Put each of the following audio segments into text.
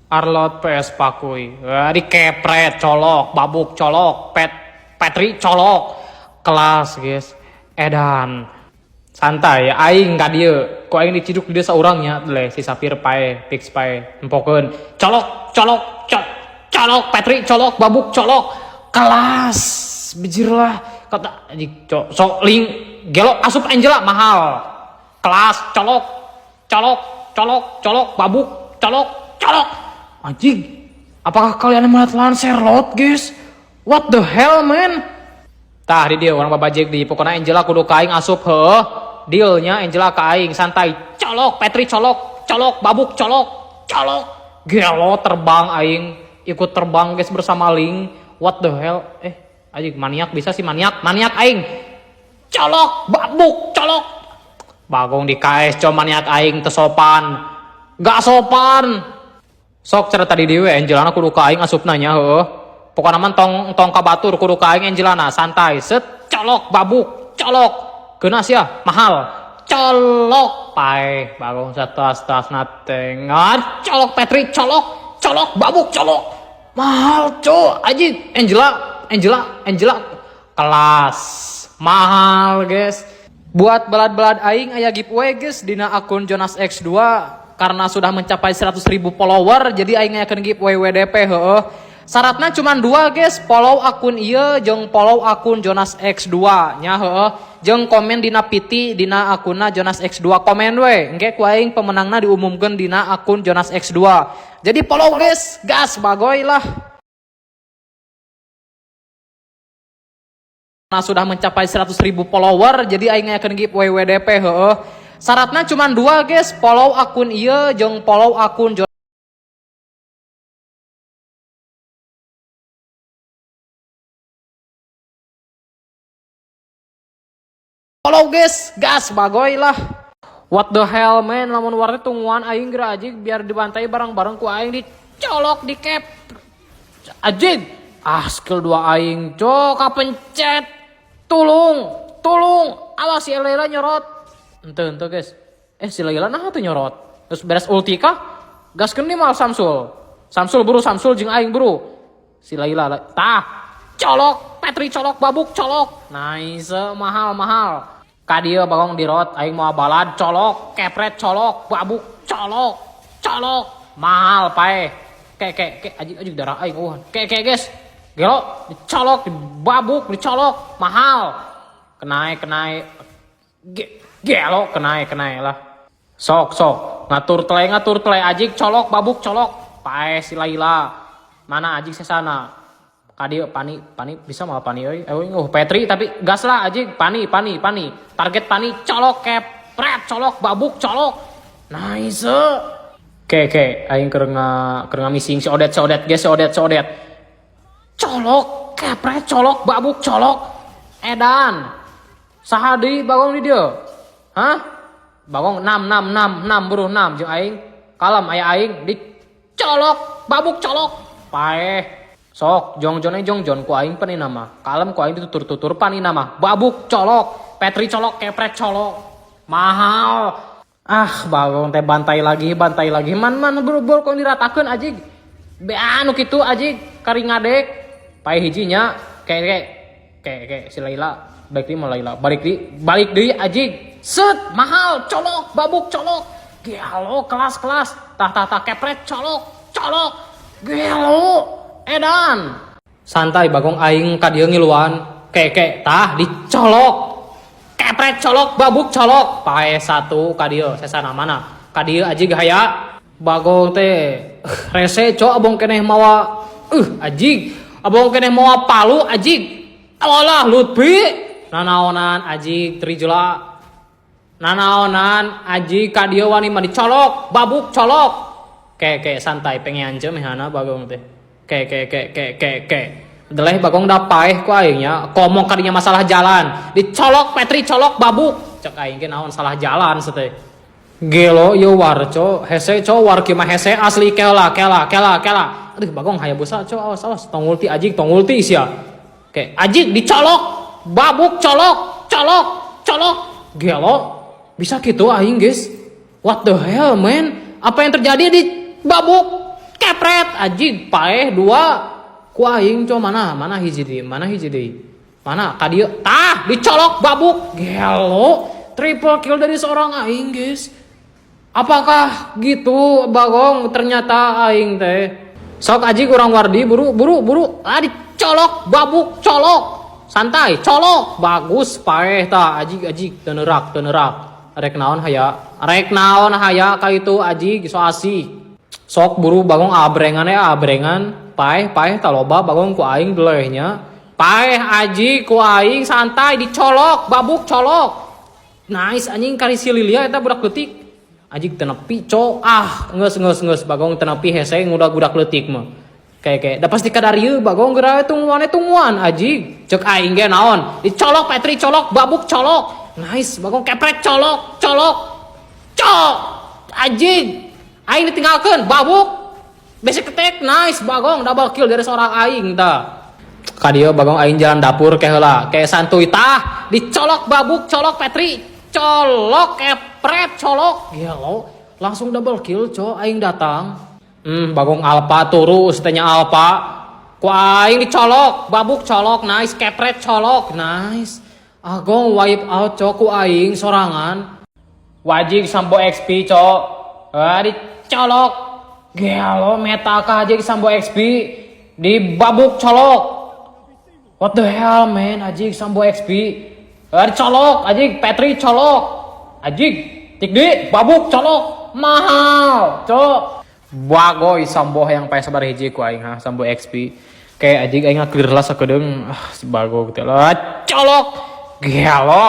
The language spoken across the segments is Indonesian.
Arlot PS Pakuy. Dikepret colok, babuk colok, Petri colok. Kelas guys. Edan. Santai aing ka dieu. Ku aing diciduk di desa urangnya le si Sapir pae, Pix pae, empokeun. Colok, colok, Petri colok, babuk colok. Kelas. Bijir lah. Kata anjing sok link gelo asup Angela mahal. Kelas colok, babuk colok. Anjing, apakah kalian melihat Lancer Lot, guys? What the hell, man? Tah di dia orang babajek di pokoknya Angela kudu kaing asup heuh. Dealnya Angela ka aing santai. Colok, Petri colok, babuk colok. Gelo terbang aing, ikut terbang guys bersama Ling. What the hell? Anjing maniak bisa sih maniak aing. Colok, babuk colok. Bagong di KS maniak aing tesopan. Gak sopan. Sok cerita di dewe Angelana kudu ka aing asupna nya heuh. Pokona mah tong ka batur kudu ka aing Angelana santai. Set colok babuk colok. Geunas ya mahal. Colok pae bagong satas natengan. Colok Petri colok babuk colok. Mahal co anjing Angela kelas. Mahal guys. Buat belad aing aya giveaway guys dina akun Jonas X2. Karena sudah mencapai 100.000 follower jadi aing akan giveaway WDP heueuh. Syaratnya cuma 2 guys, follow akun ieu jeung follow akun Jonas X2 nya heueuh. Jeung komen dina piti dina akunna Jonas X2 komen we. Engke ku aing pemenangna diumumkeun dina akun Jonas X2. Jadi follow guys, gas bagoy lah. Karena sudah mencapai 100.000 follower jadi aing akan giveaway WDP heueuh. Syaratnya cuma 2 guys, follow akun ieu jeung follow akun follow guys, gas bagoy lah. What the hell man, lamun warna tungguan aing geura ajig biar dibantai bareng-bareng ku aing dicolok di cap. Ajig. Skill 2 aing cok kapencet. Tulung. Awas si Lela nyorot. Ente guys. Si Laila nah tuh nyorot. Terus beres ulti kah? Gaskeun di mal Samsul buru Samsul jeung aing buru. Si Laila tah colok, Petri colok, babuk colok. Nice, mahal. Ka dieu bagong dirot aing mau balad colok, kepret colok, babuk colok. Mahal pae. Ke ajig darah aing Ke guys. Gelo dicolok, dibabuk, dicolok, mahal. Kenai. Gelo kenai lah. Sok ngatur tele ajig colok babuk colok pae si Laila. Mana ajig sesana. Kadi pani bisa mah pani euy. Petri tapi gas lah ajig pani. Target pani colok kepret colok babuk colok. Nice. Ke aing keur ngamising si Odet guys si Odet. Colok kepret colok babuk colok. Edan. Saha deui bagong di dieu? Hah? Bagong 6 buru 6 jeung aing. Kalem aya aing dicolok, babuk colok. Pae. Sok jong ku aing panina mah. Kalem ku aing ditutur panina mah. Babuk colok, Petri colok, kepret colok. Mahal. Bagong teh bantai lagi. Man buru kok diratakeun ajig. Anu kitu ajig kari ngadek. Pae hijinya kayak si Laila. Balik deui ajig. Set mahal colok babuk colok. Gelo kelas. Tah kepret colok. Gelo edan. Santai bagong aing ka dieu ngiluan. Tah dicolok. Kepret colok babuk colok. Pae 1 ka dieu sesana mana? Ka dieu ajig haya. Bagong teh rese abong keneh mawa ajig. Abong keneh mawa palu ajig. Alah Lutfi. Nanaonan ajig Trijula. Nanaonan ajig ka dieu wani mah dicolok, babuk colok. Ke santai pengen ceum hana bagong teh. Ke. Deleh bagong da paeh ku aing nya. Komong ka dinya masalah jalan. Dicolok Petri colok babuk. Cek aing ge naon salah jalan teh. Gelo ieu warco, hese war kieu mah hese asli kela. Aduh bagong hayabusa awas tong ulti ajig tong ulti sia. Ke ajig dicolok. Babuk colok. Gelo bisa gitu aing guys. What the hell man? Apa yang terjadi di babuk kepret anjing paeh dua ku aing coba mana hiji deui mana ka dieu tah dicolok babuk gelo triple kill dari seorang aing guys. Apakah gitu Bagong ternyata aing teh sok aji kurang wardi buru dicolok babuk colok santai colok bagus paeh tah aji tenerak rek naon haya ka itu aji so asih sok buru Bagong abrengan paeh taloba Bagong ku aing delehnya paeh aji ku aing santai dicolok babuk colok nice anjing kari si Lilia eta budak leutik anjing tenepi geus Bagong tenepi hese ngudak leutik mah kayak da pasti kadarieu Bagong geura tungguan anjing ceuk aing ge naon dicolok Petri colok babuk colok nice Bagong kepret colok anjing aing ditinggalkeun babuk basic attack nice Bagong double kill dari seorang aing tah ka dieu Bagong aing jalan dapur heula kayak santuy tah dicolok babuk colok Petri colok kepret colok gelo langsung double kill aing datang Bagong alpha turu setenya alpha ku aing dicolok babuk colok nice kepret colok nice Agong wipe out ku aing sorangan wajib sambo XP dicolok gelo meta ka aja sambo XP di babuk colok what the hell man ajik sambo XP dicolok ajik Petri colok ajik tikdi babuk colok mahal bagoy sambo yang pae sabar hiji ku aing sambo XP kayak ajik aing clear lah sakedeung bago gitu lah colok gelo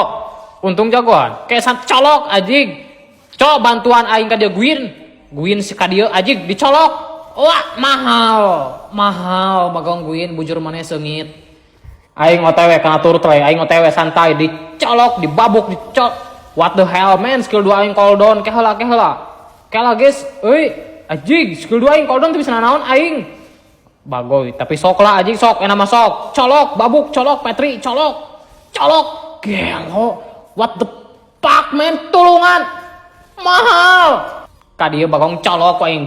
untung jagoan kayak colok ajik bantuan aing ka dia Gwin si ka dieu ajik dicolok wah mahal Bagong Gwin bujur maneh seungit aing OTW kana turut we aing OTW santai dicolok dibabuk what the hell man skill 2 aing cooldown keheula guys euy anjing skill 2 aing cooldown teu bisa naon aing bagoy tapi sok lah anjing sok mah sok colok babuk colok Petri colok gelo what the fuck man tulungan mahal ka dieu Bagong colok aing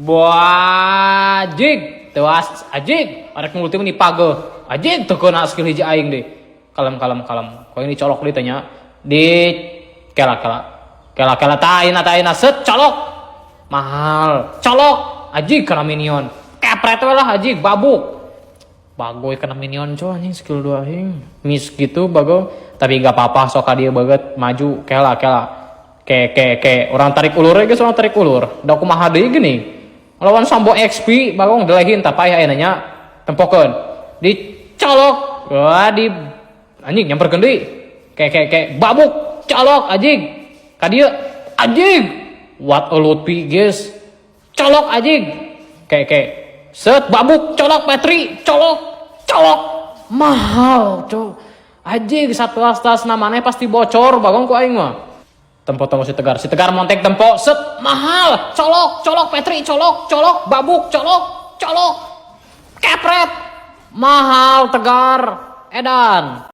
bajig tewas ajig arek multi meni page ajig teu keuna skill hiji aing deh kalem kau ini colok deui tanya di kela tah ayeuna set colok mahal colok ajig kana minion kepret we lah ajig babuk bagoy kana minion anjing skill 2 aing miss gitu Bagong tapi gak apa-apa sok ka dieu beget maju kela ke orang tarik ulur geus orang tarik ulur da kumaha deui geuning lawan sambo XP Bagong delehin tapi ayeuna nya tempokeun dicolok di anjing nyamperkeun deui kayak babuk colok anjing ka dieu anjing what a lootpi guys colok anjing kayak set babuk colok Petri colok mahal anjing satu astas namanya pasti bocor Bagong ku aing mah tempo si tegar montek tempo set mahal colok Petri colok babuk colok kepret mahal tegar edan